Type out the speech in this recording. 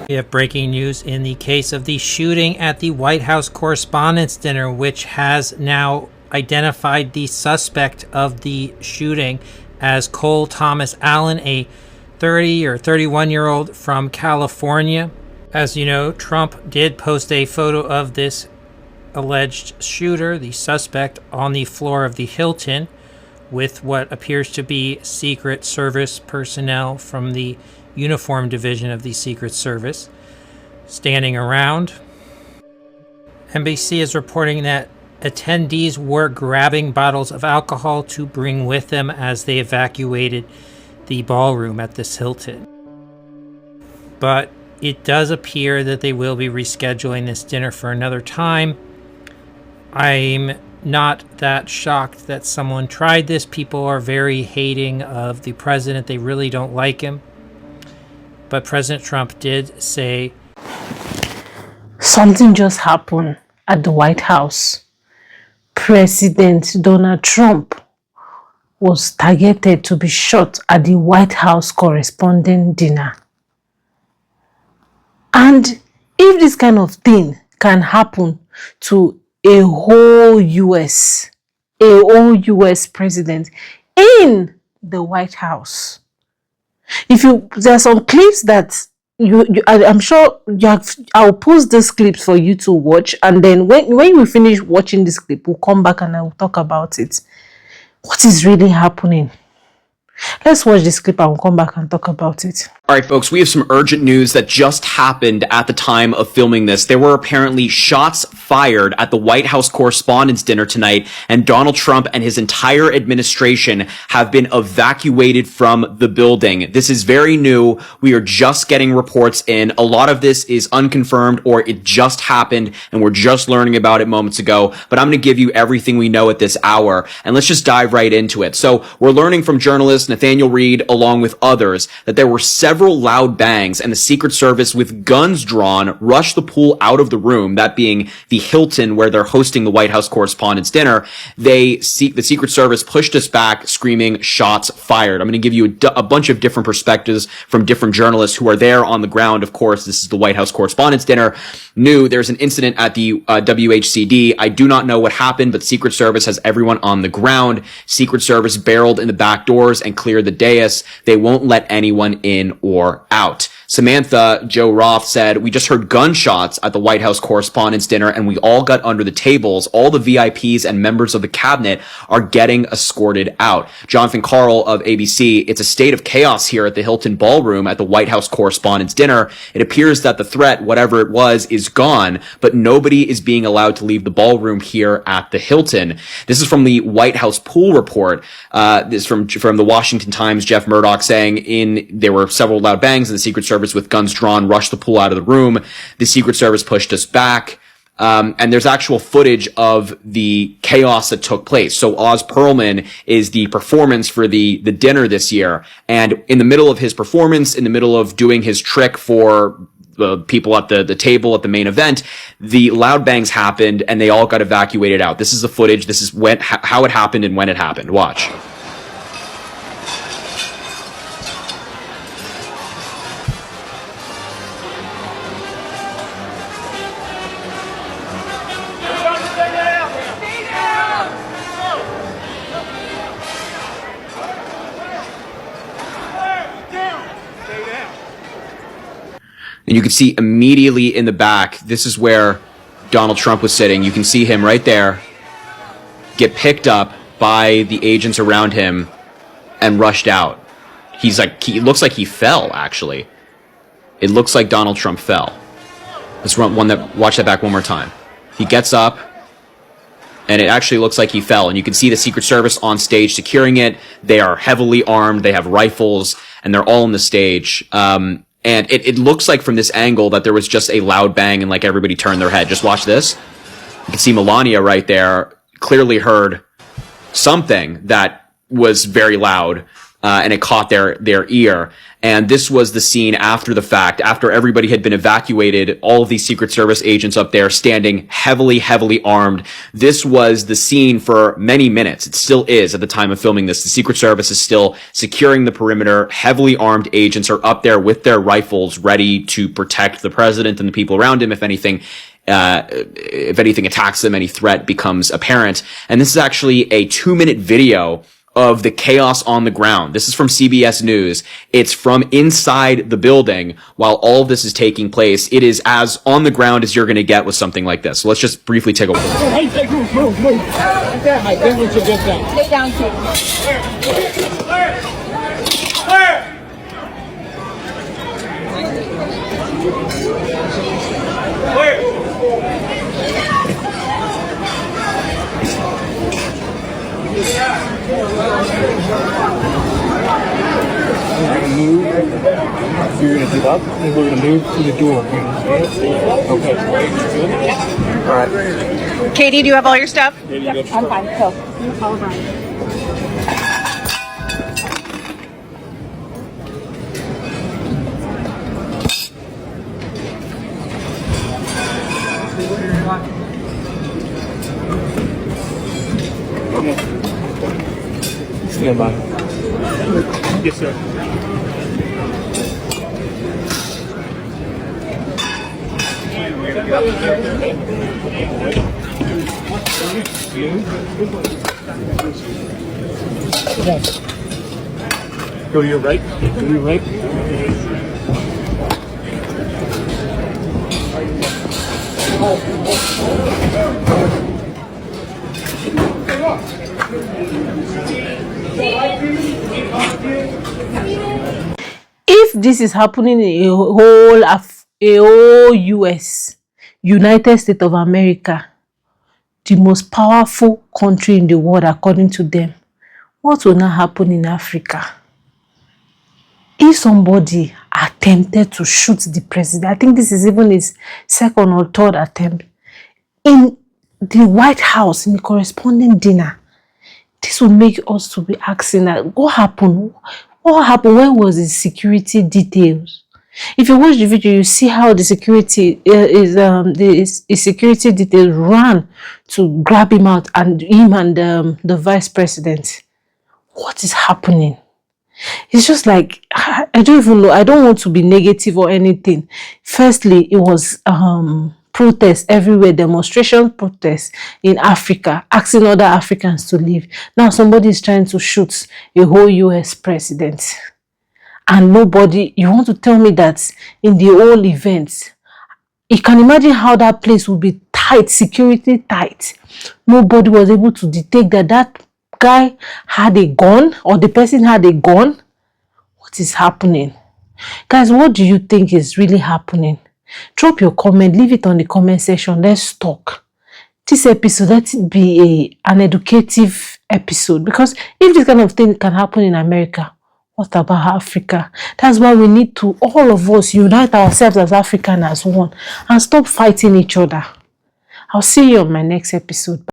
We have breaking news in the case of the shooting at the White House Correspondents Dinner, which has now identified the suspect of the shooting as Cole Thomas Allen, a 30 or 31-year-old from California. As you know, Trump did post a photo of this alleged shooter, the suspect, on the floor of the Hilton with what appears to be Secret Service personnel from the Uniform Division of the Secret Service standing around. NBC is reporting that attendees were grabbing bottles of alcohol to bring with them as they evacuated the ballroom at this Hilton. But it does appear that they will be rescheduling this dinner for another time. I'm not that shocked that someone tried this. People are very hating of the president. They really don't like him. But President Trump did say something just happened at the White House. President Donald Trump was targeted to be shot at the White House Correspondents Dinner. And if this kind of thing can happen to a whole US president in the White House, there are some clips that I'm sure I'll post these clips for you to watch, and then when we finish watching this clip, we'll come back and I'll talk about it. What is really happening? Let's watch this clip and we'll come back and talk about it. All right, folks, we have some urgent news that just happened at the time of filming this. There were apparently shots fired at the White House Correspondents' Dinner tonight, and Donald Trump and his entire administration have been evacuated from the building. This is very new. We are just getting reports in. A lot of this is unconfirmed, or it just happened, and we're just learning about it moments ago. But I'm going to give you everything we know at this hour, and let's just dive right into it. So we're learning from journalist Nathaniel Reed, along with others, that there were several loud bangs, and the Secret Service with guns drawn rushed the pool out of the room, that being the Hilton where they're hosting the White House Correspondents' Dinner. The Secret Service pushed us back, screaming, "Shots fired." I'm going to give you a bunch of different perspectives from different journalists who are there on the ground. Of course, this is the White House Correspondents' Dinner. There's an incident at the WHCD. I do not know what happened, but Secret Service has everyone on the ground. Secret Service barreled in the back doors and cleared the dais. They won't let anyone in or out. Samantha Joe Roth said, "We just heard gunshots at the White House Correspondents' Dinner and we all got under the tables. All the VIPs and members of the cabinet are getting escorted out." Jonathan Karl of ABC, "It's a state of chaos here at the Hilton Ballroom at the White House Correspondents' Dinner. It appears that the threat, whatever it was, is gone, but nobody is being allowed to leave the ballroom here at the Hilton." This is from the White House Pool Report. This from the Washington Times, Jeff Murdoch saying there were several loud bangs and the Secret Service with guns drawn rushed the pool out of the room. The Secret Service pushed us back. And there's actual footage of the chaos that took place. So Oz Perlman is the performance for the dinner this year. And in the middle of his performance, in the middle of doing his trick for the people at the table at the main event, the loud bangs happened and they all got evacuated out. This is the footage. This is how it happened and when it happened. Watch. And you can see immediately in the back, this is where Donald Trump was sitting. You can see him right there get picked up by the agents around him and rushed out. He looks like he fell, actually. It looks like Donald Trump fell. Let's watch that back one more time. He gets up, and it actually looks like he fell. And you can see the Secret Service on stage securing it. They are heavily armed. They have rifles, and they're all on the stage. And it looks like from this angle that there was just a loud bang and like everybody turned their head. Just watch this. You can see Melania right there clearly heard something that was very loud. and it caught their ear. And this was the scene after the fact, after everybody had been evacuated, all of these Secret Service agents up there standing heavily armed. This was the scene for many minutes. It still is at the time of filming this. The Secret Service is still securing the perimeter. Heavily armed agents are up there with their rifles ready to protect the president and the people around him if anything attacks them, any threat becomes apparent. And this is actually a 2-minute video of the chaos on the ground. This is from CBS News. It's from inside the building while all of this is taking place. It is as on the ground as you're going to get with something like this. So let's just briefly take a look. Hey, move. I think we should get down. Stay down, too. We're gonna move. You're gonna get up, and we're gonna move to the door. Okay. All right. Katie, do you have all your stuff? I'm fine. Go. All right. Stand by. Yes, sir. Go to your right. Go to your right. If this is happening in a whole US, United States of America, the most powerful country in the world according to them, what will not happen in Africa? If somebody attempted to shoot the president, I think this is even his second or third attempt, in the White House, in the correspondent dinner, this will make us to be asking that, what happened? What happened? Where was the security details? If you watch the video, you see how the security the security details ran to grab him out, and him and the vice president. What is happening? It's just like, I don't even know. I don't want to be negative or anything. Firstly, it was protests everywhere, demonstration protests in Africa, asking other Africans to leave. Now somebody is trying to shoot a whole US president. And nobody, you want to tell me that in the whole event, you can imagine how that place would be tight, security tight. Nobody was able to detect that guy had a gun or the person had a gun. What is happening? Guys, what do you think is really happening? Drop your comment, leave it on the comment section. Let's talk. This episode, let it be an educative episode, because if this kind of thing can happen in America, what about Africa? That's why we need to, all of us, unite ourselves as African as one and stop fighting each other. I'll see you on my next episode.